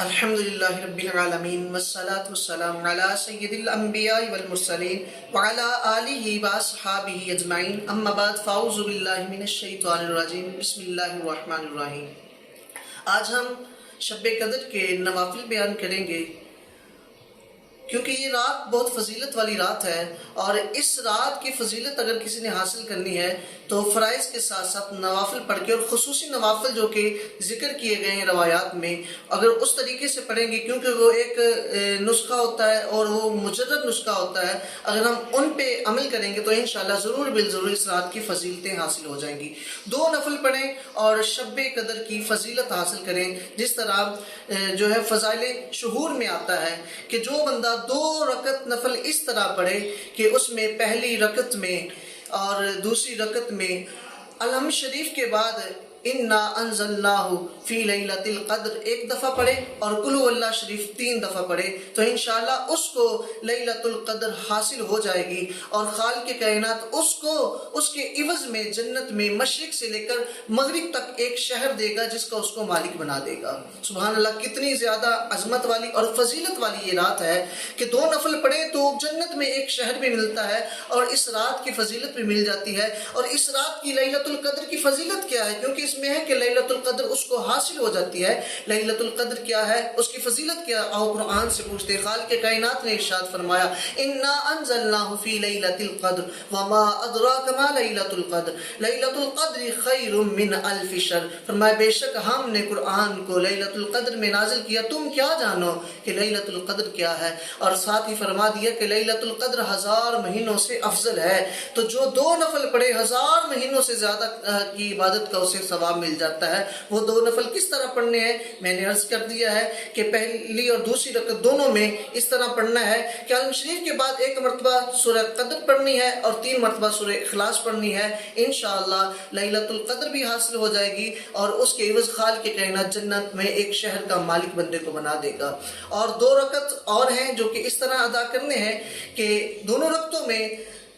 الحمد للہ رب العالمین والصلاة والسلام علی سید الانبیاء والمرسلین وعلی آلہ واصحابہ اجمعین اما بعد فاعوذ باللہ من الشیطان الرجیم بسم اللہ الرحمن الرحیم۔ آج ہم شب قدر کے نوافل بیان کریں گے، کیونکہ یہ رات بہت فضیلت والی رات ہے، اور اس رات کی فضیلت اگر کسی نے حاصل کرنی ہے تو فرائض کے ساتھ ساتھ نوافل پڑھ کے، اور خصوصی نوافل جو کہ ذکر کیے گئے ہیں روایات میں، اگر اس طریقے سے پڑھیں گے، کیونکہ وہ ایک نسخہ ہوتا ہے اور وہ مجرد نسخہ ہوتا ہے، اگر ہم ان پہ عمل کریں گے تو انشاءاللہ ضرور بالضرور اس رات کی فضیلتیں حاصل ہو جائیں گی۔ 2 نفل پڑھیں اور شب قدر کی فضیلت حاصل کریں، جس طرح جو ہے فضائل شہور میں آتا ہے کہ جو بندہ 2 رکعت نفل اس طرح پڑھے کہ اس میں پہلی رکعت میں اور دوسری رکعت میں الحمد شریف کے بعد انا انزلناہ فی لیلۃ القدر 1 دفعہ پڑھے اور قل هو اللہ شریف 3 دفعہ پڑھے، تو انشاءاللہ اس کو لیلۃ القدر حاصل ہو جائے گی، اور خالق کائنات اس کو اس کے عوض میں جنت میں مشرق سے لے کر مغرب تک ایک شہر دے گا جس کا اس کو مالک بنا دے گا۔ سبحان اللہ، کتنی زیادہ عظمت والی اور فضیلت والی یہ رات ہے کہ 2 نفل پڑھے تو جنت میں ایک شہر بھی ملتا ہے، اور اس رات کی فضیلت بھی مل جاتی ہے۔ اور اس رات کی لیلۃ القدر کی فضیلت کیا ہے؟ کیونکہ اس میں ہے کہ لیلۃ القدر اس کو حاصل ہو جاتی ہے۔ لیلۃ القدر کیا ہے، اس کی فضیلت کیا؟ آؤ قرآن سے پوچھتے ہیں۔ خالق کائنات نے ارشاد فرمایا انا انزلناہ فی لیلۃ القدر وما ادراک ما لیلۃ القدر لیلۃ القدر خیر من الف شہر۔ فرمایا بے شک ہم نے قرآن کو لیلۃ القدر میں نازل کیا، تم کیا جانو کہ لیلۃ القدر کیا ہے؟ اور ساتھ ہی فرما دیا کہ لیلۃ القدر 1000 مہینوں سے افضل ہے۔ تو جو 2 نفل پڑھے 1000 مہینوں سے زیادہ کی عبادت کا اسے ثواب مل جاتا ہے۔ وہ 2 نفل کس طرح پڑھنے ہیں؟ میں نے عرض کر دیا ہے کہ پہلی اور دوسری رکعت دونوں میں اس طرح پڑھنا ہے کہ کلام شریف کے بعد 1 مرتبہ سورہ قدر پڑھنی ہے اور 3 مرتبہ سورہ اخلاص پڑھنی ہے۔ انشاءاللہ لیلۃ القدر بھی حاصل ہو جائے گی، اور اس کے عوض خالق کائنات جنت میں ایک شہر کا مالک بندے کو بنا دے گا۔ اور 2 رکعت اور ہیں جو کہ اس طرح ادا کرنے ہیں کہ دونوں رکعتوں میں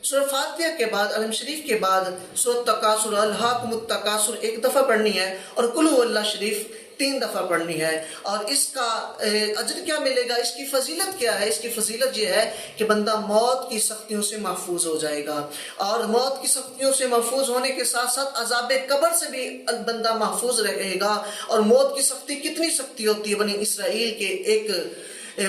سورہ فاتحہ کے بعد الحمد شریف کے بعد سورہ تکاثر الہاکم التکاثر 1 دفعہ پڑھنی ہے، اور قل هو اللہ شریف 3 دفعہ پڑھنی ہے۔ اور اس کا اجر کیا ملے گا؟ اس کی فضیلت کیا ہے؟ اس کی فضیلت یہ ہے کہ بندہ موت کی سختیوں سے محفوظ ہو جائے گا، اور موت کی سختیوں سے محفوظ ہونے کے ساتھ ساتھ عذاب قبر سے بھی بندہ محفوظ رہے گا۔ اور موت کی سختی کتنی سختی ہوتی ہے؟ بنی اسرائیل کے ایک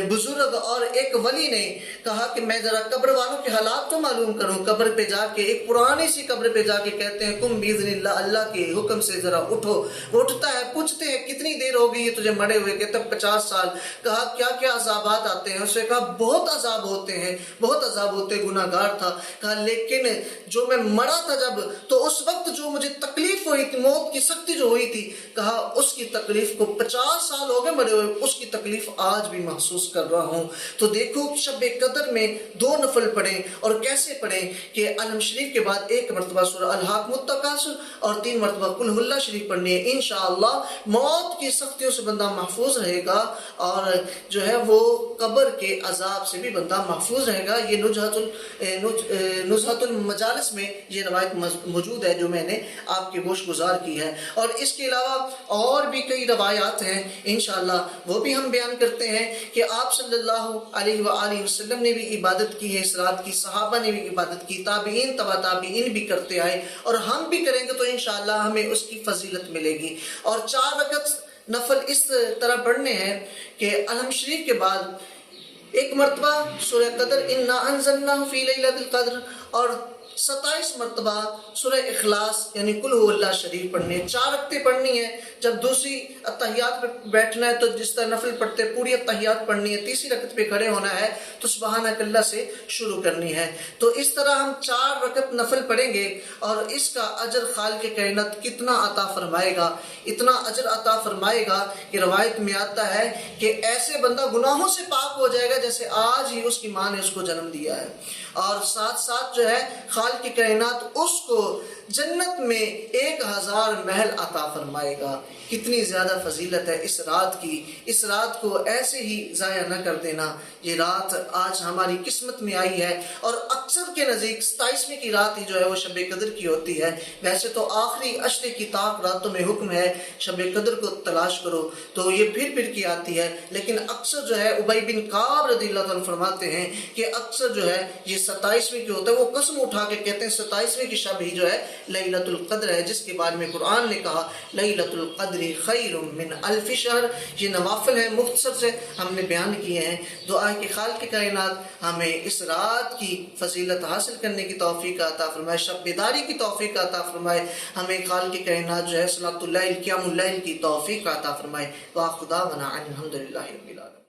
بزرگ اور ایک ولی نے کہا کہ میں ذرا قبر والوں کے حالات تو معلوم کروں۔ قبر پہ جا کے، ایک پرانی سی قبر پہ جا کے کہتے ہیں کم باذن اللہ، اللہ کے حکم سے ذرا اٹھو۔ وہ اٹھتا ہے، پوچھتے ہیں کتنی دیر ہو گئی ہے تجھے مرے ہوئے؟ کہتا 50 سال۔ کہا کیا کیا عذابات آتے ہیں؟ اس نے کہا بہت عذاب ہوتے ہیں، بہت عذاب ہوتے، گناہ گار تھا۔ کہا لیکن جو میں مرا تھا جب، تو اس وقت جو مجھے تکلیف ہوئی تھی، موت کی سختی جو ہوئی تھی، کہا اس کی تکلیف کو 50 سال ہو گئے مرے ہوئے، اس کی تکلیف آج بھی محسوس کر رہا ہوں۔ تو دیکھو شب قدر میں 2 نفل پڑھیں، اور کیسے پڑھیں کہ الحمد شریف کے بعد 1 مرتبہ سورہ الہاکم التکاثر اور 3 مرتبہ قل هو اللہ شریف پڑھنی ہے۔ انشاءاللہ موت کی سختیوں سے بندہ محفوظ رہے گا، اور جو ہے وہ قبر کے عذاب سے بھی بندہ محفوظ رہے گا۔ یہ نزہۃ المجالس میں یہ روایت موجود ہے جو میں نے آپ کے گوش گزار کی ہے، اور اس کے علاوہ اور بھی کئی روایات ہیں، انشاءاللہ وہ بھی ہم بیان کرتے ہیں کہ آپ صلی اللہ علیہ وآلہ وسلم نے بھی عبادت کی ہے اس رات کی، صحابہ نے بھی عبادت کی، تابعین تبع تابعین بھی کرتے آئے، اور ہم بھی کریں گے تو انشاءاللہ ہمیں اس کی فضیلت ملے گی۔ اور 4 رکعت نفل اس طرح پڑھنے ہیں کہ الحمد شریف کے بعد 1 مرتبہ سورہ قدر انا انزلناہ فی لیلۃ القدر، اور 27 مرتبہ سورہ اخلاص یعنی قل هو اللہ شریف پڑھنی ہے۔ 4 رکعتیں پڑھنی ہے۔ جب دوسری اتحیات پہ بیٹھنا ہے تو جس طرح نفل پڑھتے پوری اتحیات پڑھنی ہے، تیسری رکعت پہ کھڑے ہونا ہے تو سبحانک اللہ سے شروع کرنی ہے۔ تو اس طرح ہم 4 رکعت نفل پڑھیں گے، اور اس کا اجر خالق کائنات کتنا عطا فرمائے گا، اتنا اجر عطا فرمائے گا کہ روایت میں آتا ہے کہ ایسے بندہ گناہوں سے پاک ہو جائے گا جیسے آج ہی اس کی ماں نے اس کو جنم دیا ہے، اور ساتھ ساتھ جو ہے خالق کائنات اس کو جنت میں 1000 محل عطا فرمائے گا۔ کتنی زیادہ فضیلت ہے اس رات کی، اس رات کو ایسے ہی ضائع نہ کر دینا۔ یہ رات آج ہماری قسمت میں آئی ہے، اور اکثر کے نزدیک 27ویں کی رات ہی جو ہے وہ شب قدر کی ہوتی ہے۔ ویسے تو آخری عشرے کی طاق راتوں میں حکم ہے شب قدر کو تلاش کرو، تو یہ پھر کی آتی ہے، لیکن اکثر جو ہے ابی بن کعب رضی اللہ عنہ فرماتے ہیں کہ اکثر جو ہے یہ 27ویں کی ہوتا ہے۔ وہ قسم اٹھا کے کہتے ہیں 27ویں کی شب ہی جو ہے لیلۃ القدر ہے، جس کے بارے میں قرآن نے کہا لیلۃ القدر خیر من الف شہر۔ یہ نوافل ہیں، مختصر سے ہم نے بیان کیے ہیں۔ دعا کہ خالق کائنات ہمیں اس رات کی فضیلت حاصل کرنے کی توفیق عطا فرمائے، شب بیداری کی توفیق عطا فرمائے، ہمیں خالق کائنات جو ہے صلاۃ اللیل قیام اللیل کی توفیق عطا فرمائے۔ واخر دعوانا ان الحمد للہ رب العالمین۔